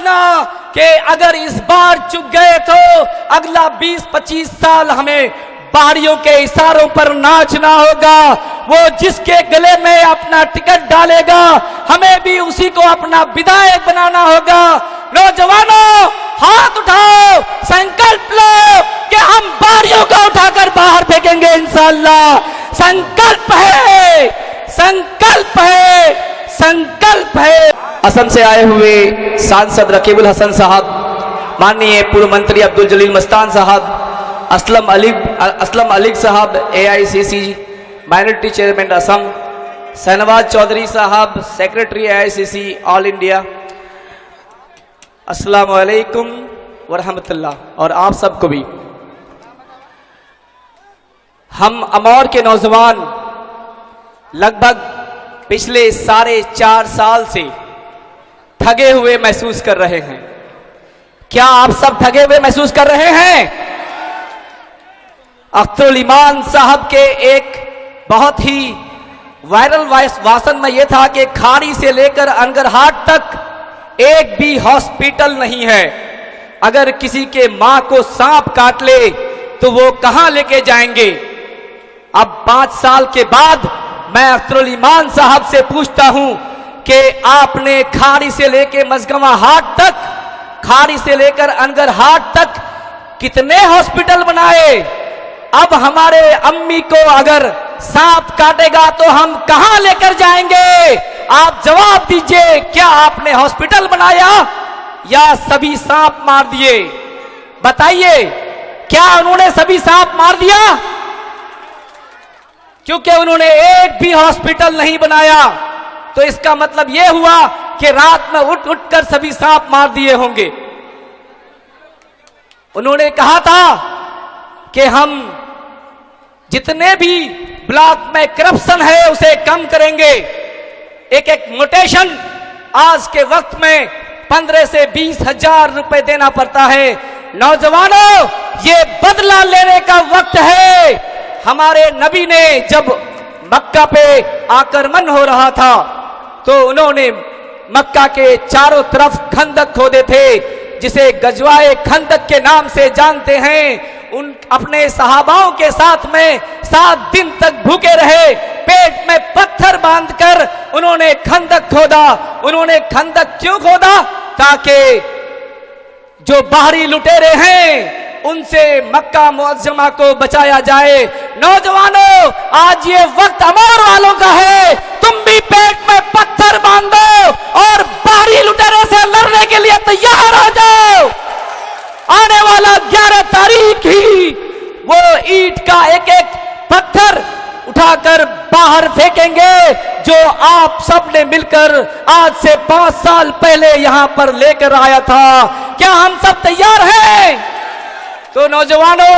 रखना कि अगर इस बार चुक गए तो अगला 20-25 साल हमें बाहरियों के इशारों पर नाचना होगा। वो जिसके गले में अपना टिकट डालेगा हमें भी उसी को अपना विधायक बनाना होगा। नौजवानों हाथ उठाओ, संकल्प लो कि हम बाहरियों को उठाकर बाहर फेंकेंगे इंशाअल्लाह। संकल्प है, संकल्प है, संकल्प है। असम से आए हुए सांसद रकीबुल हसन साहब, माननीय पूर्व मंत्री अब्दुल जलील मस्तान साहब, असलम अलीग साहब AICC minority chairman Assam, Shahnawaz Chaudhary साहब सेक्रेटरी AICC ऑल इंडिया, अस्सलाम वालेकुम वरहमतुल्लाह। और आप सबको भी, हम अमौर के नौजवान लगभग पिछले 4.5 साल से ठगे हुए महसूस कर रहे हैं। क्या आप सब ठगे हुए महसूस कर रहे हैं? अख्तरुल ईमान साहब के एक बहुत ही वायरल भाषण में यह था कि खाड़ी से लेकर अनगरहाट तक एक भी हॉस्पिटल नहीं है। अगर किसी के मां को सांप काट ले तो वो कहां लेके जाएंगे? अब 5 साल के बाद मैं अख्तरुल ईमान साहब से पूछता हूं कि आपने खाड़ी से लेकर मजगवा हाट तक, खाड़ी से लेकर अनगरहाट तक कितने हॉस्पिटल बनाए? अब हमारे अम्मी को अगर सांप काटेगा तो हम कहां लेकर जाएंगे? आप जवाब दीजिए, क्या आपने हॉस्पिटल बनाया या सभी सांप मार दिए? बताइए, क्या उन्होंने सभी सांप मार दिया? क्योंकि उन्होंने एक भी हॉस्पिटल नहीं बनाया तो इसका मतलब यह हुआ कि रात में उठ उठ कर सभी सांप मार दिए होंगे। उन्होंने कहा था कि हम जितने भी ब्लॉक में करप्शन है उसे कम करेंगे। एक मोटेशन आज के वक्त में 15 से 20 हजार रुपए देना पड़ता है। नौजवानों, ये बदला लेने का वक्त है। हमारे नबी ने जब मक्का पे आक्रमण हो रहा था तो उन्होंने मक्का के चारों तरफ खंदक खोदे थे, जिसे गजवाए खंदक के नाम से जानते हैं। उन अपने सहाबाओं के साथ में 7 दिन तक भूखे रहे, पेट में पत्थर बांधकर उन्होंने खंदक खोदा। उन्होंने खंदक क्यों खोदा? ताकि जो बाहरी लुटेरे हैं उनसे मक्का मुअज्जमा को बचाया जाए। नौजवानों, आज ये वक्त अमर वालों का है। तुम भी पेट में पत्थर बांधो और बाहरी लुटेरे से लड़ने के लिए तैयार हो जाओ। आने वाला 11 तारीख ही वो ईंट का एक एक पत्थर उठाकर बाहर फेंकेंगे जो आप सबने मिलकर आज से 5 साल पहले यहां पर लेकर आया था। क्या हम सब तैयार हैं? तो नौजवानों,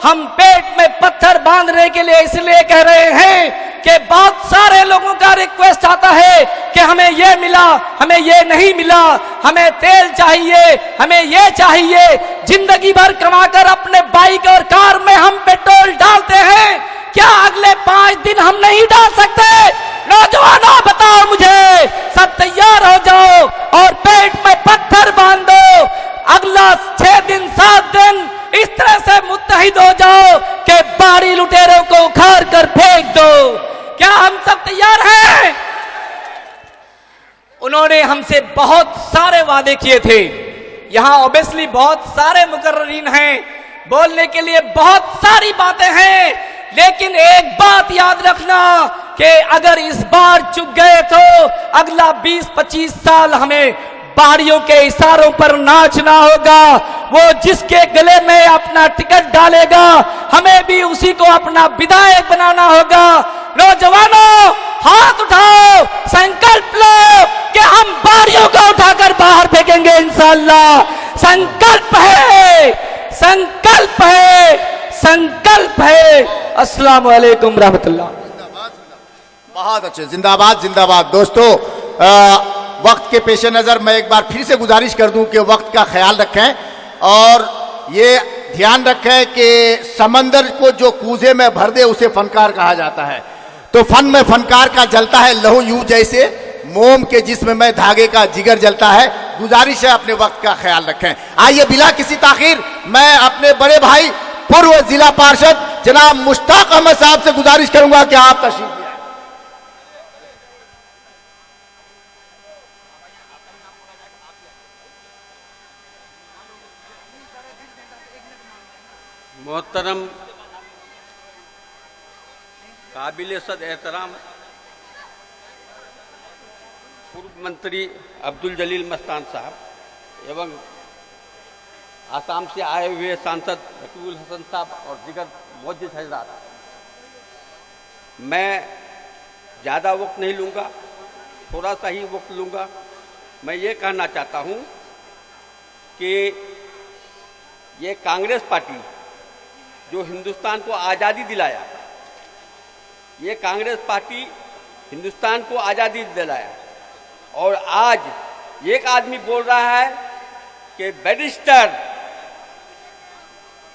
हम पेट में पत्थर बांधने के लिए इसलिए कह रहे हैं कि बहुत सारे लोगों का रिक्वेस्ट आता है कि हमें ये मिला, हमें ये नहीं मिला, हमें तेल चाहिए, हमें ये चाहिए। जिंदगी भर कमाकर अपने बाइक और कार में हम पेट्रोल डालते हैं, क्या अगले 5 दिन हम नहीं डाल सकते? नौजवानों, बताओ मुझे। सब तैयार हो जाओ और पेट में पत्थर बांध दो। अगला 6 दिन 7 दिन इस तरह से मुत्तहिद हो जाओ कि बाहरी लुटेरों को उखाड़ कर फेंक दो। क्या हम सब तैयार हैं? उन्होंने हमसे बहुत सारे वादे किए थे। यहां ऑब्वियसली बहुत सारे मुकर्ररीन हैं, बोलने के लिए बहुत सारी बातें हैं, लेकिन एक बात याद रखना कि अगर इस बार चुक गए तो अगला 20-25 साल हमें बाहरियों के इशारों पर नाचना होगा। वो जिसके गले में अपना टिकट डालेगा हमें भी उसी को अपना विधायक बनाना होगा। नौजवानों, हाथ उठाओ, संकल्प लो कि हम बाहरियों को उठाकर बाहर फेंकेंगे इंशाअल्लाह। संकल्प है, संकल्प है, संकल्प है। अस्सलाम वालेकुम रहमतुल्लाह। बहुत अच्छे, जिंदाबाद जिंदाबाद। दोस्तों, वक्त के पेश नज़र मैं एक बार फिर से गुजारिश कर दूं कि वक्त का ख्याल रखें और ये ध्यान रखें कि समंदर को जो कूजे में भर दे उसे फनकार कहा जाता है। तो फन में फनकार का जलता है लहू यूं जैसे मोम के जिस्म में धागे का जिगर जलता है। गुजारिश है अपने वक्त का ख्याल रखें। आइए बिला किसी ताखीर मैं अपने बड़े भाई पूर्व जिला पार्षद जनाब मुश्ताक अहमद साहब से गुजारिश करूंगा कि आप तशरीफ लाएं। मोहतरम काबिल सद एहतराम पूर्व मंत्री अब्दुल जलील मस्तान साहब एवं आसाम से आए हुए सांसद रकीबुल हसन साहब और दिगर मौजूद हजरात, मैं ज़्यादा वक्त नहीं लूँगा, थोड़ा सा ही वक्त लूँगा। मैं ये कहना चाहता हूँ कि ये कांग्रेस पार्टी जो हिंदुस्तान को आज़ादी दिलाया, ये कांग्रेस पार्टी हिंदुस्तान को आज़ादी दिलाया, और आज एक आदमी बोल रहा है कि बैरिस्टर,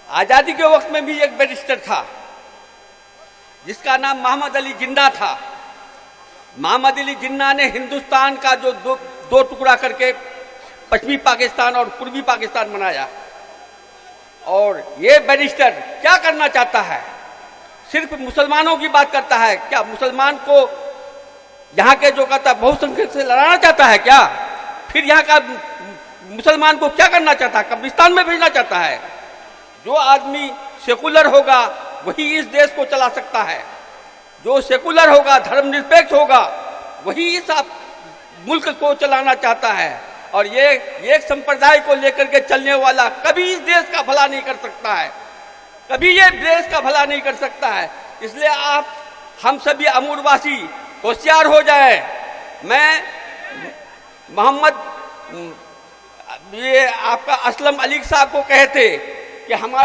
आज़ादी के वक्त में भी एक बैरिस्टर था जिसका नाम मोहम्मद अली जिन्ना था। मोहम्मद अली जिन्ना ने हिंदुस्तान का जो दो टुकड़ा करके पश्चिमी पाकिस्तान और पूर्वी पाकिस्तान बनाया, और ये बैरिस्टर क्या करना चाहता है? सिर्फ मुसलमानों की बात करता है क्या? मुसलमान को यहाँ के जो कहता है बहुसंख्यक से लड़ाना चाहता है क्या? फिर यहाँ का मुसलमान को क्या करना चाहता है? कब्रिस्तान में भेजना चाहता है? जो आदमी सेकुलर होगा वही इस देश को चला सकता है, जो सेकुलर होगा, धर्मनिरपेक्ष होगा, वही इस मुल्क को चलाना चाहता है। और ये एक संप्रदाय को लेकर के चलने वाला कभी इस देश का भला नहीं कर सकता है, कभी ये देश का भला नहीं कर सकता है। इसलिए आप हम सभी अमूरवासी होशियार हो जाए। मैं मोहम्मद ये आपका असलम अली साहब को कहते कि हमारा